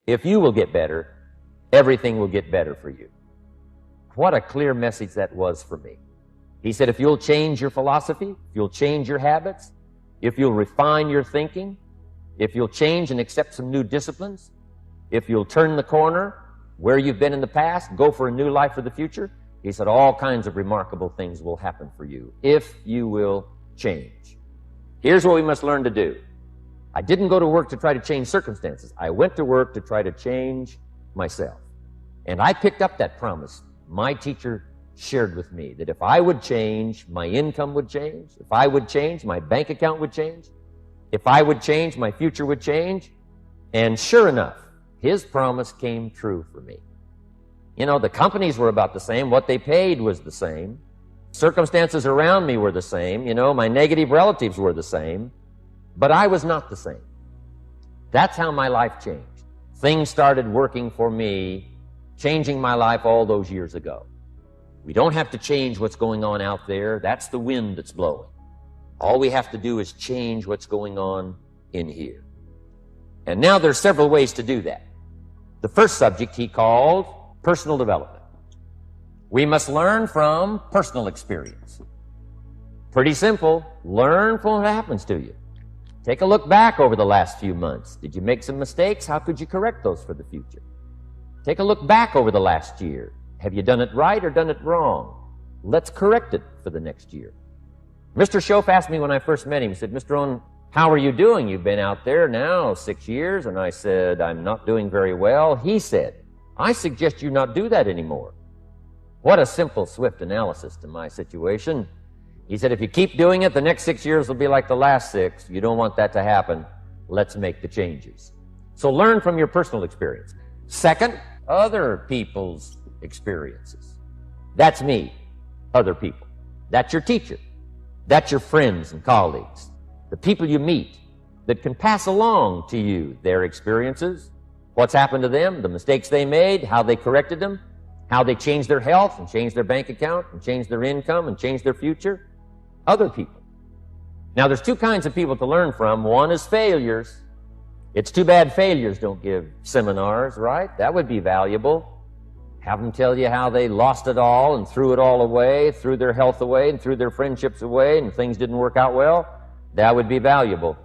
If you will get better, everything will get better for you. What a clear message that was for me. He said, if you'll change your philosophy, if you'll change your habits, if you'll refine your thinking, if you'll change and accept some new disciplines, if you'll turn the corner where you've been in the past, go for a new life for the future, he said all kinds of remarkable things will happen for you if you will change. Here's what we must learn to do. I didn't go to work to try to change circumstances. I went to work to try to change myself. And I picked up that promise my teacher shared with me, that if I would change, my income would change. If I would change, my bank account would change. If I would change, my future would change. And sure enough, his promise came true for me. You know, the companies were about the same. What they paid was the same. Circumstances around me were the same. You know, my negative relatives were the same. But I was not the same. That's how my life changed. Things started working for me, changing my life all those years ago. We don't have to change what's going on out there. That's the wind that's blowing. All we have to do is change what's going on in here. And now there's several ways to do that. The first subject he called personal development. We must learn from personal experience. Pretty simple. Learn from what happens to you. Take a look back over the last few months. Did you make some mistakes? How could you correct those for the future? Take a look back over the last year. Have you done it right or done it wrong? Let's correct it for the next year. Mr. Schoaf asked me when I first met him, he said, Mr. Rohn, how are you doing? You've been out there now 6 years. And I said, I'm not doing very well. He said, I suggest you not do that anymore. What a simple, swift analysis to my situation. He said, if you keep doing it, the next 6 years will be like the last 6. You don't want that to happen. Let's make the changes. So learn from your personal experience. Second, other people's experiences. That's me, other people. That's your teacher. That's your friends and colleagues. The people you meet that can pass along to you their experiences, what's happened to them, the mistakes they made, how they corrected them, how they changed their health and changed their bank account and changed their income and changed their future. Other people. Now, there's two kinds of people to learn from. One is failures. It's too bad failures don't give seminars, right? That would be valuable. Have them tell you how they lost it all and threw it all away, threw their health away and threw their friendships away and things didn't work out well. That would be valuable.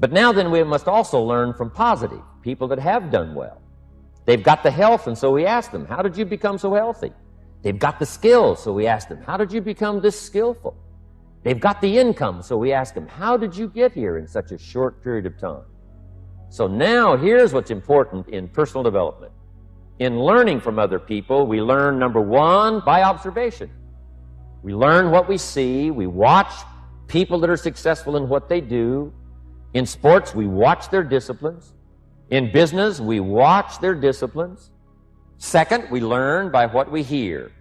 But now then we must also learn from positive, people that have done well. They've got the health, and so we ask them, how did you become so healthy? They've got the skills, so we ask them, how did you become this skillful? They've got the income, so we ask them, how did you get here in such a short period of time? So now here's what's important in personal development. In learning from other people, we learn, number one, by observation. We learn what we see. We watch people that are successful in what they do. In sports, we watch their disciplines. In business, we watch their disciplines. Second, we learn by what we hear.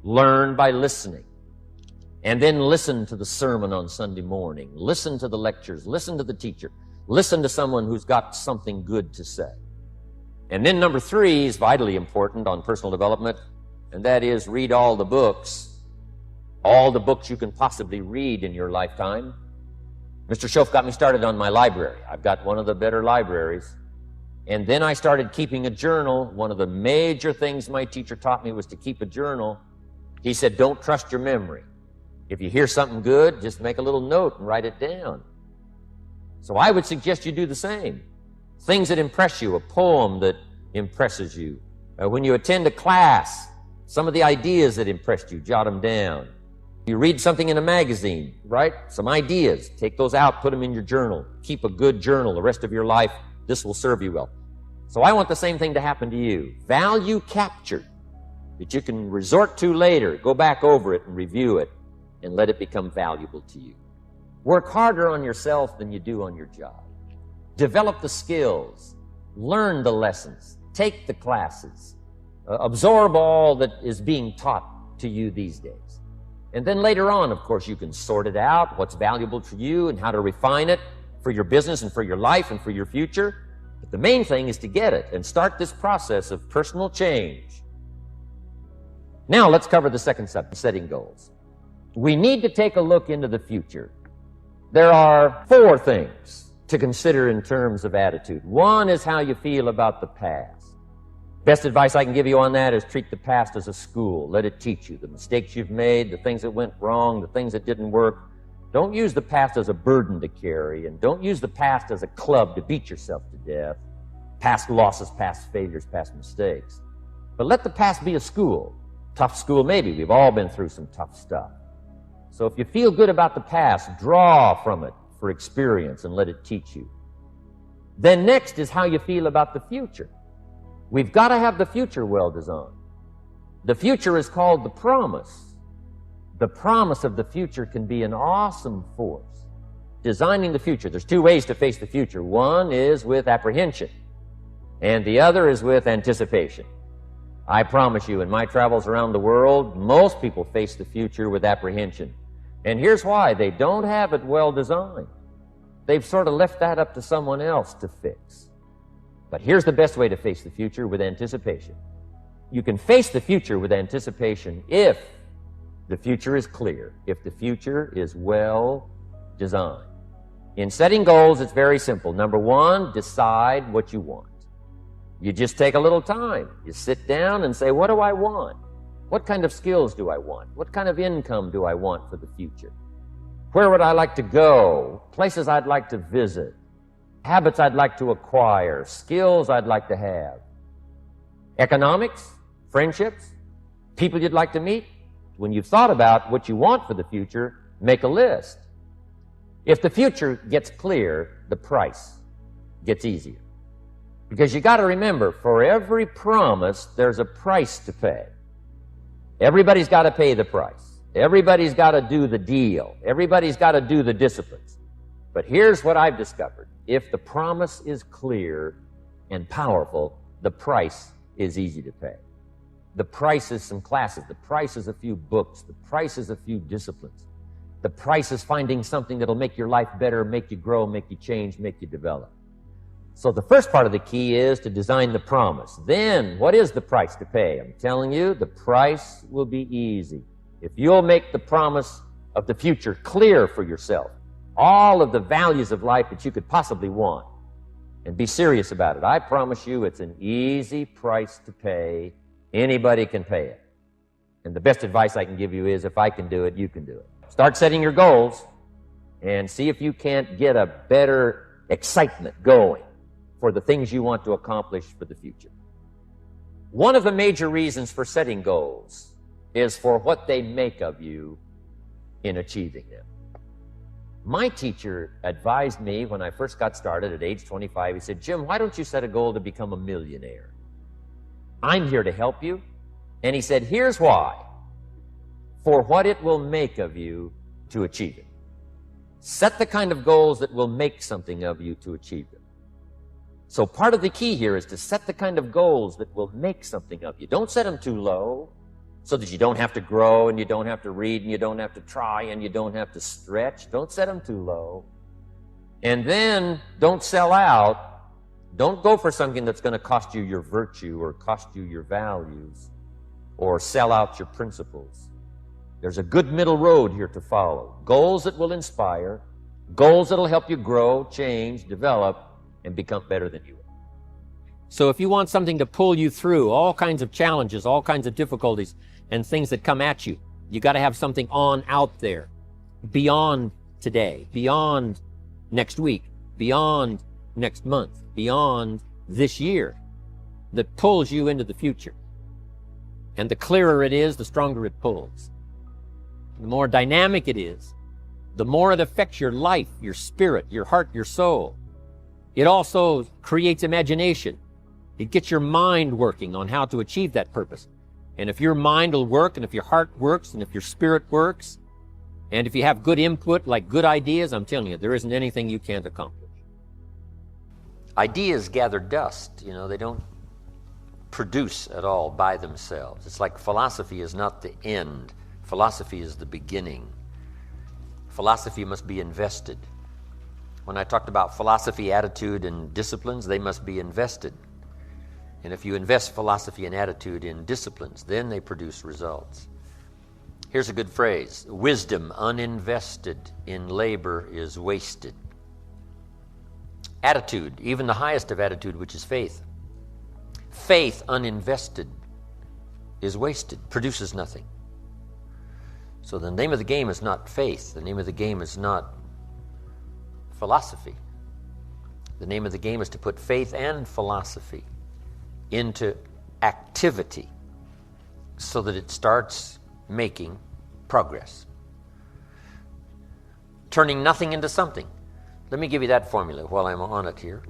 Learn by listening. And then listen to the sermon on Sunday morning. Listen to the lectures. Listen to the teacher. Listen to someone who's got something good to say. And then number three is vitally important on personal development, and that is read all the books you can possibly read in your lifetime. Mr. Schoaf got me started on my library. I've got one of the better libraries. And then I started keeping a journal. One of the major things my teacher taught me was to keep a journal. He said, don't trust your memory. If you hear something good, just make a little note and write it down. So I would suggest you do the same. Things that impress you, a poem that impresses you. When you attend a class, some of the ideas that impressed you, jot them down. You read something in a magazine, right? Some ideas. Take those out, put them in your journal. Keep a good journal the rest of your life. This will serve you well. So I want the same thing to happen to you. Value captured that you can resort to later. Go back over it and review it and let it become valuable to you. Work harder on yourself than you do on your job. Develop the skills. Learn the lessons. Take the classes. Absorb all that is being taught to you these days. And then later on, of course, you can sort it out, what's valuable to you and how to refine it for your business and for your life and for your future. But the main thing is to get it and start this process of personal change. Now let's cover the second subject, setting goals. We need to take a look into the future. There are 4 things to consider in terms of attitude. One is how you feel about the past. Best advice I can give you on that is treat the past as a school. Let it teach you the mistakes you've made, the things that went wrong, the things that didn't work. Don't use the past as a burden to carry, and don't use the past as a club to beat yourself to death. Past losses, past failures, past mistakes. But let the past be a school. Tough school maybe. We've all been through some tough stuff. So if you feel good about the past, draw from it for experience and let it teach you. Then next is how you feel about the future. We've got to have the future well designed. The future is called the promise. The promise of the future can be an awesome force. Designing the future. There's two ways to face the future. One is with apprehension, and the other is with anticipation. I promise you, in my travels around the world, most people face the future with apprehension. And here's why. They don't have it well designed. They've sort of left that up to someone else to fix. But here's the best way to face the future, with anticipation. You can face the future with anticipation if the future is clear, if the future is well designed. In setting goals, it's very simple. Number one, decide what you want. You just take a little time. You sit down and say, what do I want? What kind of skills do I want? What kind of income do I want for the future? Where would I like to go? Places I'd like to visit? Habits I'd like to acquire? Skills I'd like to have? Economics? Friendships? People you'd like to meet? When you've thought about what you want for the future, make a list. If the future gets clear, the price gets easier. Because you got to remember, for every promise, there's a price to pay. Everybody's got to pay the price. Everybody's got to do the deal. Everybody's got to do the disciplines. But here's what I've discovered. If the promise is clear and powerful, the price is easy to pay. The price is some classes. The price is a few books. The price is a few disciplines. The price is finding something that'll make your life better, make you grow, make you change, make you develop. So the first part of the key is to design the promise. Then, what is the price to pay? I'm telling you, the price will be easy. If you'll make the promise of the future clear for yourself, all of the values of life that you could possibly want, and be serious about it, I promise you it's an easy price to pay. Anybody can pay it. And the best advice I can give you is, if I can do it, you can do it. Start setting your goals and see if you can't get a better excitement going for the things you want to accomplish for the future. One of the major reasons for setting goals is for what they make of you in achieving them. My teacher advised me when I first got started at age 25, he said, Jim, why don't you set a goal to become a millionaire? I'm here to help you. And he said, here's why. For what it will make of you to achieve it. Set the kind of goals that will make something of you to achieve them. So part of the key here is to set the kind of goals that will make something of you. Don't set them too low so that you don't have to grow and you don't have to read and you don't have to try and you don't have to stretch. Don't set them too low. And then don't sell out. Don't go for something that's going to cost you your virtue or cost you your values or sell out your principles. There's a good middle road here to follow. Goals that will inspire, goals that will help you grow, change, develop, and become better than you are. So if you want something to pull you through all kinds of challenges, all kinds of difficulties, and things that come at you, you got to have something on out there, beyond today, beyond next week, beyond next month, beyond this year, that pulls you into the future. And the clearer it is, the stronger it pulls. The more dynamic it is, the more it affects your life, your spirit, your heart, your soul. It also creates imagination. It gets your mind working on how to achieve that purpose. And if your mind will work, and if your heart works, and if your spirit works, and if you have good input, like good ideas, I'm telling you, there isn't anything you can't accomplish. Ideas gather dust, they don't produce at all by themselves. It's like philosophy is not the end. Philosophy is the beginning. Philosophy must be invested. When I talked about philosophy, attitude, and disciplines, they must be invested. And if you invest philosophy and attitude in disciplines, then they produce results. Here's a good phrase. Wisdom uninvested in labor is wasted. Attitude, even the highest of attitude, which is faith. Faith uninvested is wasted, produces nothing. So the name of the game is not faith. The name of the game is not philosophy. The name of the game is to put faith and philosophy into activity so that it starts making progress. Turning nothing into something. Let me give you that formula while I'm on it here.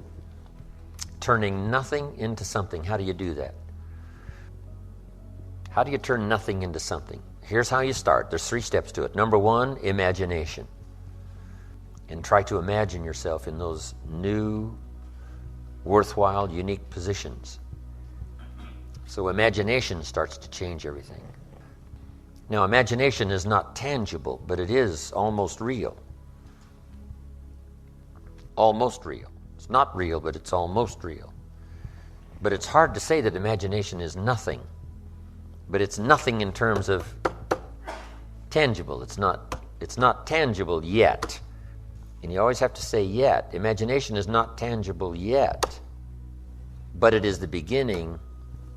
Turning nothing into something. How do you do that? How do you turn nothing into something? Here's how you start. There's 3 steps to it. Number 1, imagination. And try to imagine yourself in those new, worthwhile, unique positions. So imagination starts to change everything. Now, imagination is not tangible, but it is almost real. Almost real. It's not real, but it's almost real. But it's hard to say that imagination is nothing. But it's nothing in terms of tangible. It's not tangible yet. And you always have to say yet. Imagination is not tangible yet. But it is the beginning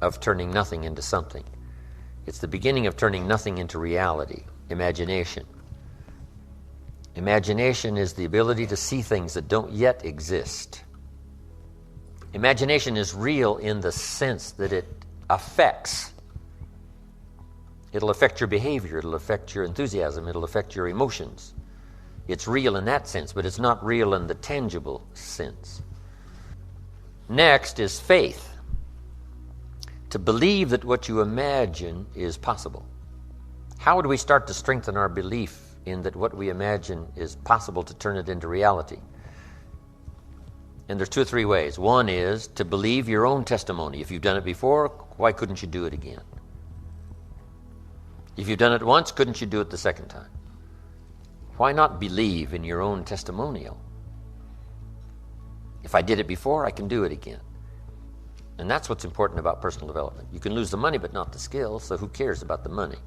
of turning nothing into something. It's the beginning of turning nothing into reality. Imagination. Imagination is the ability to see things that don't yet exist. Imagination is real in the sense that it affects. It'll affect your behavior. It'll affect your enthusiasm. It'll affect your emotions. It's real in that sense, but it's not real in the tangible sense. Next is faith. To believe that what you imagine is possible. How would we start to strengthen our belief in that what we imagine is possible to turn it into reality? And there's 2 or 3 ways. One is to believe your own testimony. If you've done it before, why couldn't you do it again? If you've done it once, couldn't you do it the second time? Why not believe in your own testimonial? If I did it before, I can do it again. And that's what's important about personal development. You can lose the money, but not the skill, so who cares about the money?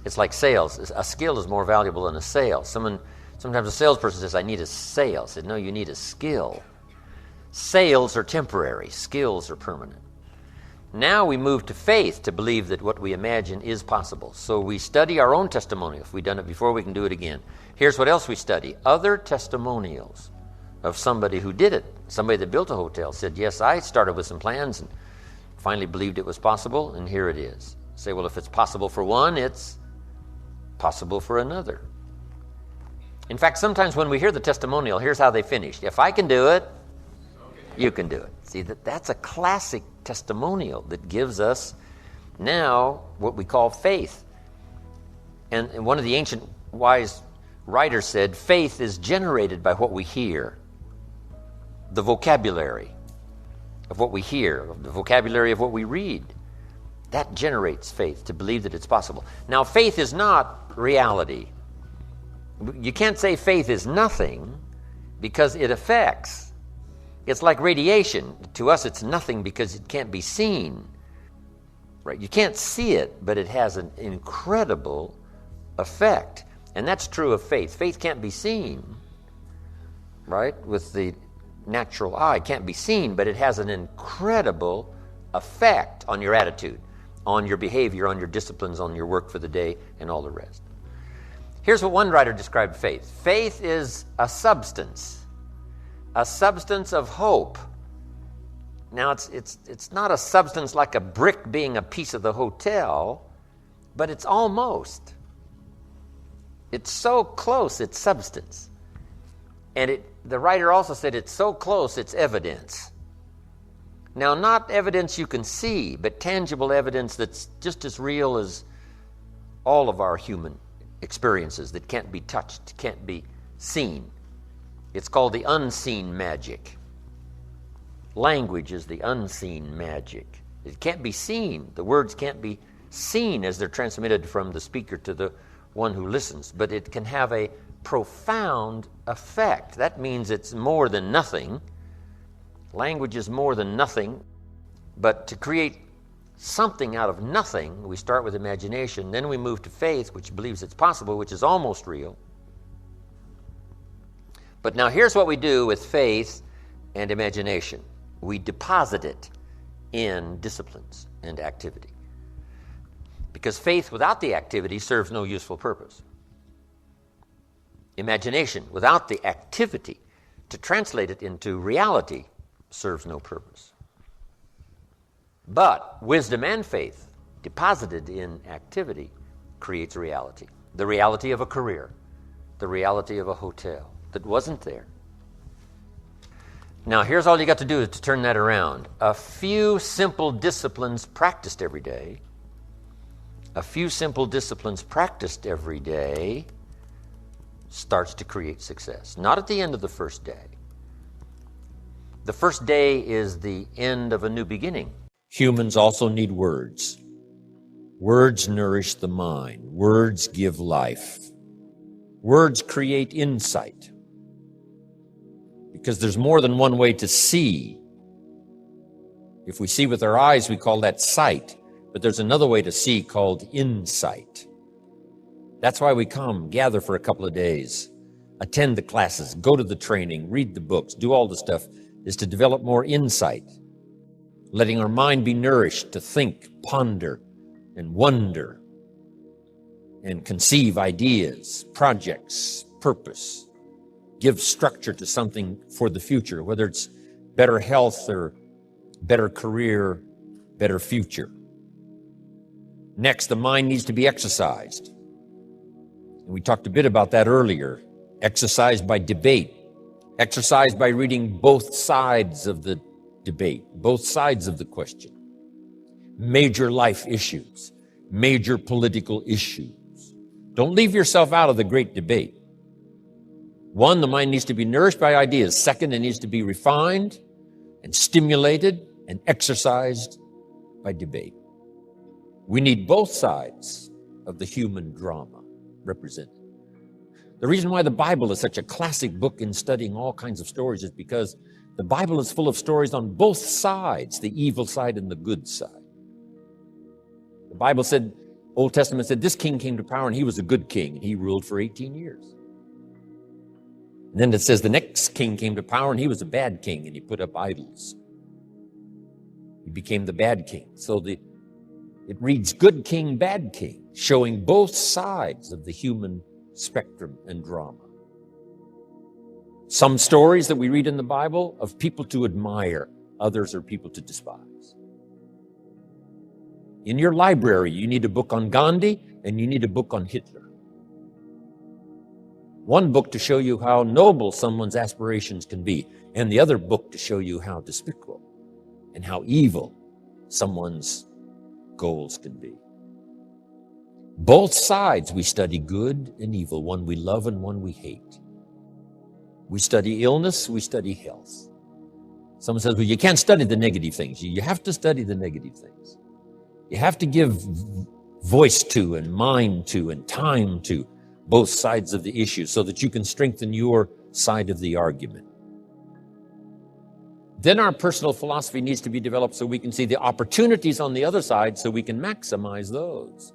It's like sales. A skill is more valuable than a sale. Sometimes a salesperson says, I need a sale. I said, no, you need a skill. Sales are temporary. Skills are permanent. Now we move to faith to believe that what we imagine is possible. So we study our own testimonial. If we've done it before, we can do it again. Here's what else we study. Other testimonials of somebody who did it. Somebody that built a hotel said, yes, I started with some plans and finally believed it was possible, and here it is. Say, well, if it's possible for one, it's possible for another. In fact, sometimes when we hear the testimonial, here's how they finished. If I can do it, you can do it. See, that's a classic testimonial that gives us now what we call faith. And one of the ancient wise writers said, faith is generated by what we hear. The vocabulary of what we hear, the vocabulary of what we read. That generates faith, to believe that it's possible. Now, faith is not reality. You can't say faith is nothing because it affects. It's like radiation. To us, it's nothing because it can't be seen. Right? You can't see it, but it has an incredible effect. And that's true of faith. Faith can't be seen, right, with the natural eye. It can't be seen, but it has an incredible effect on your attitude, on your behavior, on your disciplines, on your work for the day, and all the rest. Here's what one writer described faith. Faith is a substance of hope. Now, it's not a substance like a brick being a piece of the hotel, but it's almost. It's so close, it's substance. And the writer also said it's so close, it's evidence. Now, not evidence you can see, but tangible evidence that's just as real as all of our human experiences that can't be touched, can't be seen. It's called the unseen magic. Language is the unseen magic. It can't be seen. The words can't be seen as they're transmitted from the speaker to the one who listens, but it can have a profound effect. That means it's more than nothing. Language is more than nothing, but to create something out of nothing, we start with imagination, then we move to faith, which believes it's possible, which is almost real. But now here's what we do with faith and imagination. We deposit it in disciplines and activity. Because faith without the activity serves no useful purpose. Imagination without the activity to translate it into reality serves no purpose. But wisdom and faith deposited in activity creates reality. The reality of a career, the reality of a hotel that wasn't there. Now here's all you got to do is to turn that around. A few simple disciplines practiced every day, starts to create success. Not at the end of the first day. The first day is the end of a new beginning. Humans also need words. Words nourish the mind. Words give life. Words create insight. Because there's more than one way to see. If we see with our eyes, we call that sight. But there's another way to see called insight. That's why we come, gather for a couple of days, attend the classes, go to the training, read the books, do all the stuff, is to develop more insight, letting our mind be nourished to think, ponder, and wonder, and conceive ideas, projects, purpose, give structure to something for the future, whether it's better health or better career, better future. Next, the mind needs to be exercised. And we talked a bit about that earlier. Exercised by debate. Exercised by reading both sides of the debate, both sides of the question. Major life issues, major political issues. Don't leave yourself out of the great debate. One, the mind needs to be nourished by ideas. Second, it needs to be refined and stimulated and exercised by debate. We need both sides of the human drama represented. The reason why the Bible is such a classic book in studying all kinds of stories is because the Bible is full of stories on both sides, the evil side and the good side. The Bible said, Old Testament said, this king came to power and he was a good king and he ruled for 18 years. And then it says the next king came to power and he was a bad king and he put up idols. He became the bad king. So it reads good king, bad king, showing both sides of the human spectrum and drama. Some stories that we read in the Bible of people to admire, others are people to despise. In your library, you need a book on Gandhi and you need a book on Hitler. One book to show you how noble someone's aspirations can be, and the other book to show you how despicable and how evil someone's goals can be. Both sides we study good and evil, one we love and one we hate. We study illness, we study health. Someone says, well, you can't study the negative things. You have to study the negative things. You have to give voice to and mind to and time to both sides of the issue so that you can strengthen your side of the argument. Then our personal philosophy needs to be developed so we can see the opportunities on the other side so we can maximize those.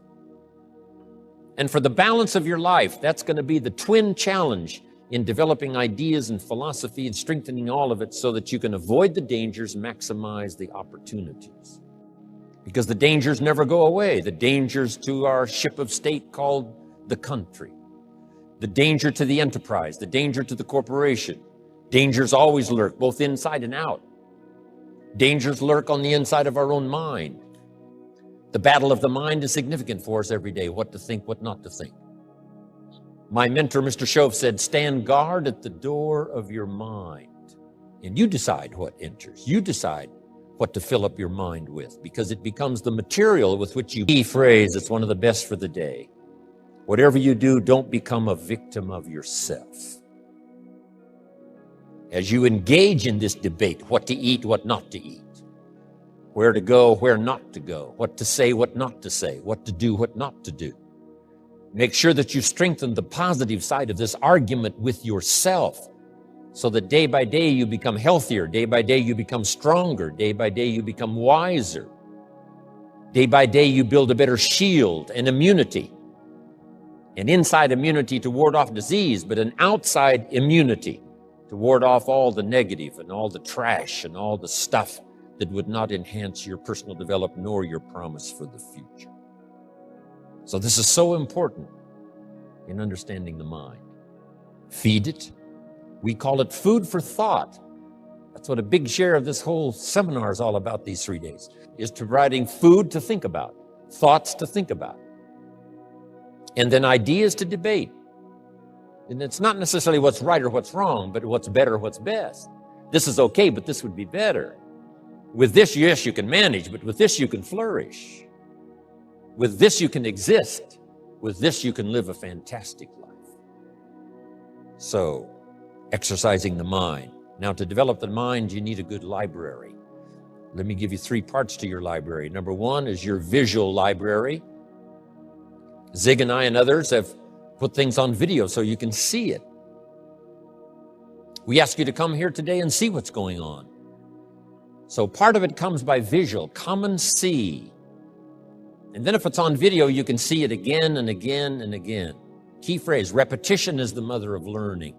And for the balance of your life, that's going to be the twin challenge in developing ideas and philosophy and strengthening all of it so that you can avoid the dangers, maximize the opportunities. Because the dangers never go away. The dangers to our ship of state called the country. The danger to the enterprise, the danger to the corporation. Dangers always lurk, both inside and out. Dangers lurk on the inside of our own mind. The battle of the mind is significant for us every day, what to think, what not to think. My mentor, Mr. Shove, said, stand guard at the door of your mind. And you decide what enters. You decide what to fill up your mind with, because it becomes the material with which you... Key phrase, it's one of the best for the day. Whatever you do, don't become a victim of yourself. As you engage in this debate, what to eat, what not to eat, where to go, where not to go, what to say, what not to say, what to do, what not to do. Make sure that you strengthen the positive side of this argument with yourself so that day by day you become healthier, day by day you become stronger, day by day you become wiser. Day by day you build a better shield and immunity. An inside immunity to ward off disease, but an outside immunity to ward off all the negative and all the trash and all the stuff that would not enhance your personal development nor your promise for the future. So this is so important in understanding the mind. Feed it. We call it food for thought. That's what a big share of this whole seminar is all about these 3 days, is providing food to think about, thoughts to think about, and then ideas to debate. And it's not necessarily what's right or what's wrong, but what's better, what's best. This is okay, but this would be better. With this, yes, you can manage, but with this, you can flourish. With this, you can exist. With this, you can live a fantastic life. So, exercising the mind. Now, to develop the mind, you need a good library. Let me give you 3 parts to your library. Number 1 is your visual library. Zig and I and others have put things on video so you can see it. We ask you to come here today and see what's going on. So part of it comes by visual. Come and see. And then if it's on video, you can see it again and again and again. Key phrase, repetition is the mother of learning.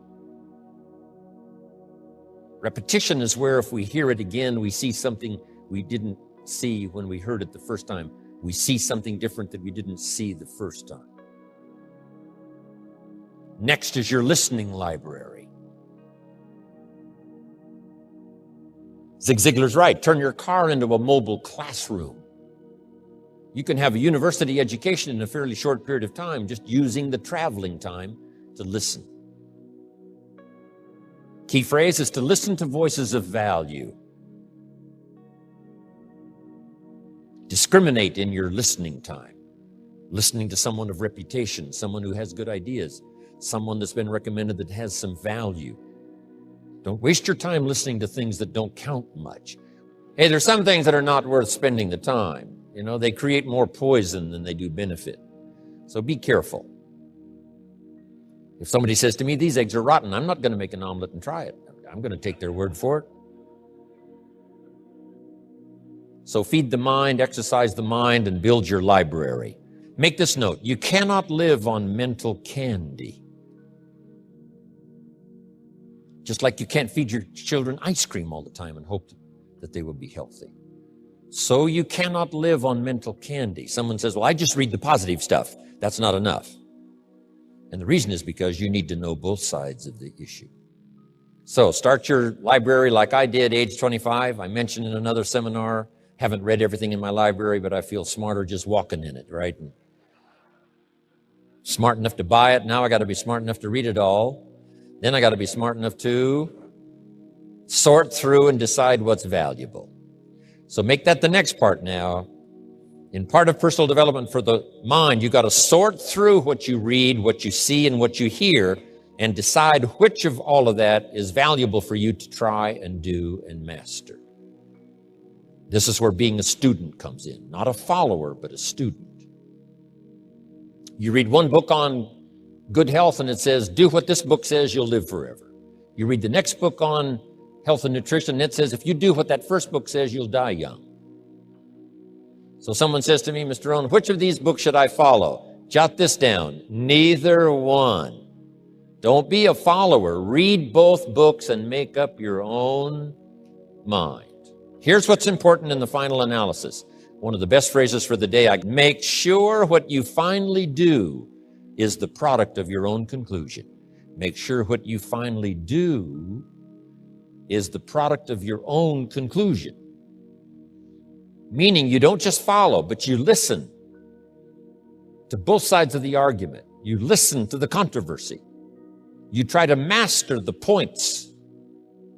Repetition is where if we hear it again, we see something we didn't see when we heard it the first time. We see something different that we didn't see the first time. Next is your listening library. Zig Ziglar's right. Turn your car into a mobile classroom. You can have a university education in a fairly short period of time just using the traveling time to listen. Key phrase is to listen to voices of value. Discriminate in your listening time. Listening to someone of reputation, someone who has good ideas, someone that's been recommended that has some value. Don't waste your time listening to things that don't count much. Hey, there's some things that are not worth spending the time. You know, they create more poison than they do benefit. So be careful. If somebody says to me, these eggs are rotten, I'm not going to make an omelet and try it. I'm going to take their word for it. So feed the mind, exercise the mind, and build your library. Make this note. You cannot live on mental candy. Just like you can't feed your children ice cream all the time and hope that they will be healthy. So you cannot live on mental candy. Someone says, well, I just read the positive stuff. That's not enough. And the reason is because you need to know both sides of the issue. So start your library like I did, age 25. I mentioned in another seminar, haven't read everything in my library, but I feel smarter just walking in it, right? And smart enough to buy it. Now I got to be smart enough to read it all. Then I got to be smart enough to sort through and decide what's valuable. So make that the next part now. In part of personal development for the mind, you got to sort through what you read, what you see, and what you hear, and decide which of all of that is valuable for you to try and do and master. This is where being a student comes in. Not a follower, but a student. You read one book on good health and it says, do what this book says, you'll live forever. You read the next book on health and nutrition and it says, if you do what that first book says, you'll die young. So someone says to me, Mr. Rohn, which of these books should I follow? Jot this down. Neither one. Don't be a follower. Read both books and make up your own mind. Here's what's important in the final analysis. One of the best phrases for the day, make sure what you finally do is the product of your own conclusion. Make sure what you finally do is the product of your own conclusion. Meaning you don't just follow, but you listen to both sides of the argument. You listen to the controversy. You try to master the points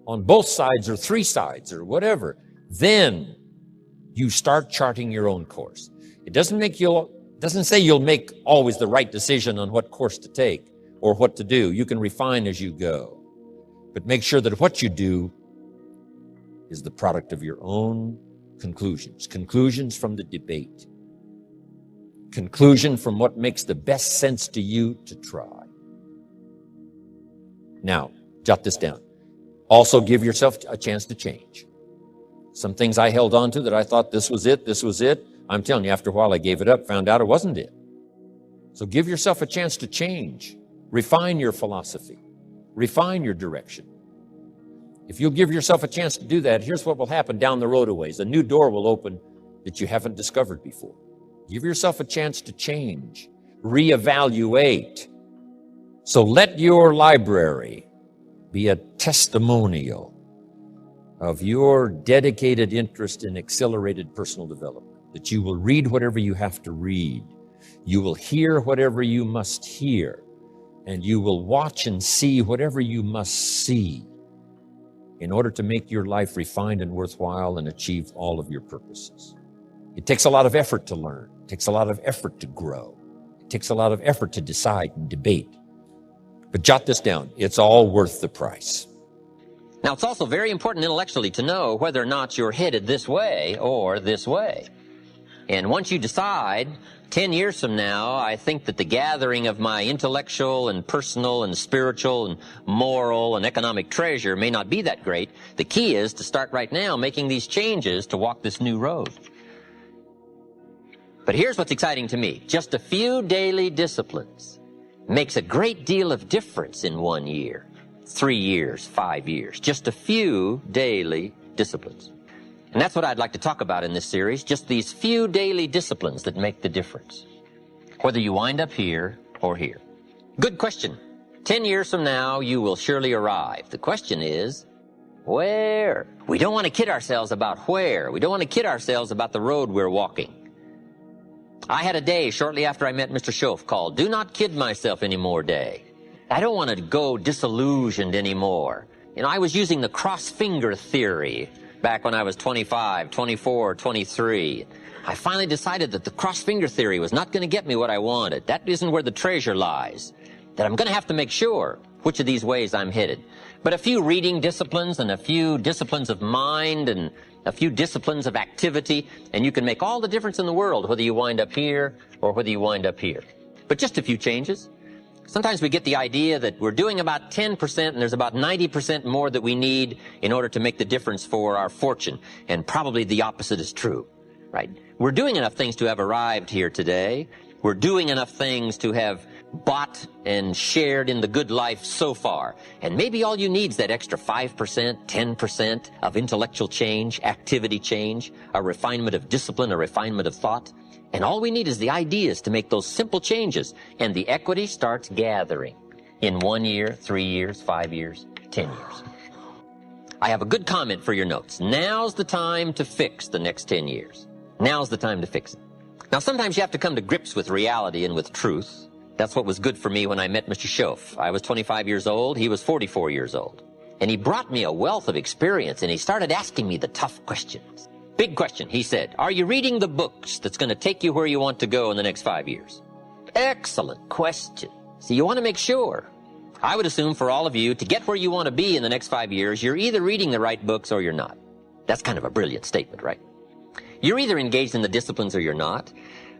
on both sides or 3 sides or whatever. Then you start charting your own course. It doesn't say you'll make always the right decision on what course to take or what to do. You can refine as you go. But make sure that what you do is the product of your own conclusions. Conclusions from the debate. Conclusion from what makes the best sense to you to try. Now, jot this down. Also give yourself a chance to change. Some things I held on to that I thought this was it. I'm telling you, after a while I gave it up, found out it wasn't it. So give yourself a chance to change. Refine your philosophy. Refine your direction. If you'll give yourself a chance to do that, here's what will happen down the road a ways. A new door will open that you haven't discovered before. Give yourself a chance to change, reevaluate. So let your library be a testimonial of your dedicated interest in accelerated personal development, that you will read whatever you have to read, you will hear whatever you must hear, and you will watch and see whatever you must see in order to make your life refined and worthwhile and achieve all of your purposes. It takes a lot of effort to learn. It takes a lot of effort to grow. It takes a lot of effort to decide and debate. But jot this down. It's all worth the price. Now, it's also very important intellectually to know whether or not you're headed this way or this way. And once you decide, 10 years from now, I think that the gathering of my intellectual and personal and spiritual and moral and economic treasure may not be that great. The key is to start right now making these changes to walk this new road. But here's what's exciting to me. Just a few daily disciplines makes a great deal of difference in 1 year, 3 years, 5 years. Just a few daily disciplines. And that's what I'd like to talk about in this series, just these few daily disciplines that make the difference, whether you wind up here or here. Good question. 10 years from now, you will surely arrive. The question is, where? We don't want to kid ourselves about where. We don't want to kid ourselves about the road we're walking. I had a day shortly after I met Mr. Schoaf called Do Not Kid Myself Anymore Day. I don't want to go disillusioned anymore. You know, I was using the cross-finger theory back when I was 25, 24, 23. I finally decided that the cross-finger theory was not going to get me what I wanted. That isn't where the treasure lies. That I'm going to have to make sure which of these ways I'm headed. But a few reading disciplines and a few disciplines of mind and a few disciplines of activity, and you can make all the difference in the world whether you wind up here or whether you wind up here. But just a few changes. Sometimes we get the idea that we're doing about 10% and there's about 90% more that we need in order to make the difference for our fortune. And probably the opposite is true, right? We're doing enough things to have arrived here today. We're doing enough things to have bought and shared in the good life so far. And maybe all you need is that extra 5%, 10% of intellectual change, activity change, a refinement of discipline, a refinement of thought. And all we need is the ideas to make those simple changes, and the equity starts gathering in 1 year, 3 years, 5 years, 10 years. I have a good comment for your notes. Now's the time to fix the next 10 years. Now's the time to fix it. Now, sometimes you have to come to grips with reality and with truth. That's what was good for me when I met Mr. Schoaf. I was 25 years old. He was 44 years old. And he brought me a wealth of experience, and he started asking me the tough questions. Big question, he said. Are you reading the books that's going to take you where you want to go in the next 5 years? Excellent question. So you want to make sure. I would assume for all of you, to get where you want to be in the next 5 years, you're either reading the right books or you're not. That's kind of a brilliant statement, right? You're either engaged in the disciplines or you're not.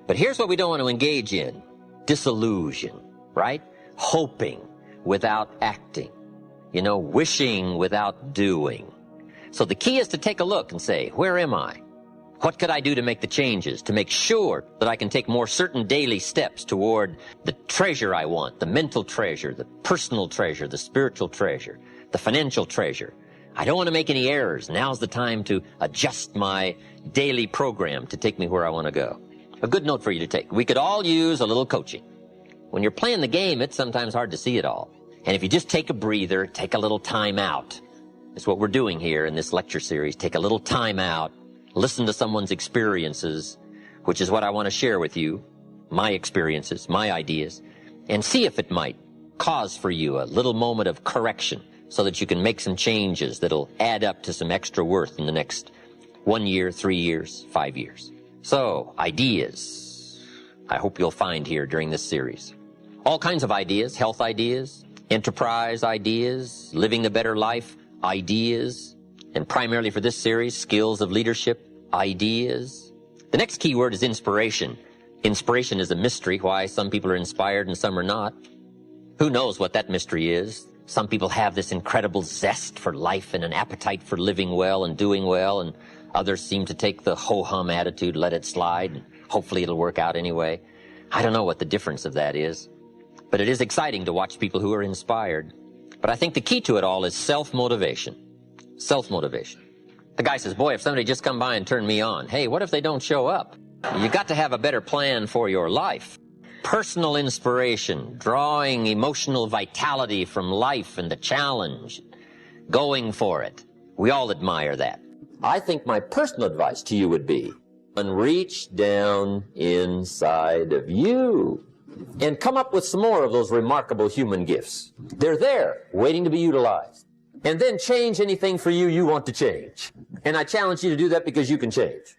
But here's what we don't want to engage in. Disillusion, right? Hoping without acting. You know, wishing without doing. So the key is to take a look and say, where am I? What could I do to make the changes, to make sure that I can take more certain daily steps toward the treasure I want, the mental treasure, the personal treasure, the spiritual treasure, the financial treasure. I don't want to make any errors. Now's the time to adjust my daily program to take me where I want to go. A good note for you to take. We could all use a little coaching. When you're playing the game, it's sometimes hard to see it all. And if you just take a breather, take a little time out. That's what we're doing here in this lecture series. Take a little time out, listen to someone's experiences, which is what I want to share with you, my experiences, my ideas, and see if it might cause for you a little moment of correction so that you can make some changes that'll add up to some extra worth in the next 1 year, 3 years, 5 years. So, ideas, I hope you'll find here during this series. All kinds of ideas, health ideas, enterprise ideas, living a better life ideas, and primarily for this series, skills of leadership ideas. The next key word is inspiration. Inspiration is a mystery, why some people are inspired and some are not. Who knows what that mystery is? Some people have this incredible zest for life and an appetite for living well and doing well, and others seem to take the ho-hum attitude, let it slide, and hopefully it'll work out anyway. I don't know what the difference of that is, but it is exciting to watch people who are inspired. But I think the key to it all is self-motivation. self-motivation. The guy says, boy, if somebody just come by and turn me on, hey, what if they don't show up? You got to have a better plan for your life. Personal inspiration, drawing emotional vitality from life and the challenge, going for it. We all admire that. I think my personal advice to you would be, and reach down inside of you and come up with some more of those remarkable human gifts. They're there, waiting to be utilized. And then change anything for you want to change. And I challenge you to do that because you can change.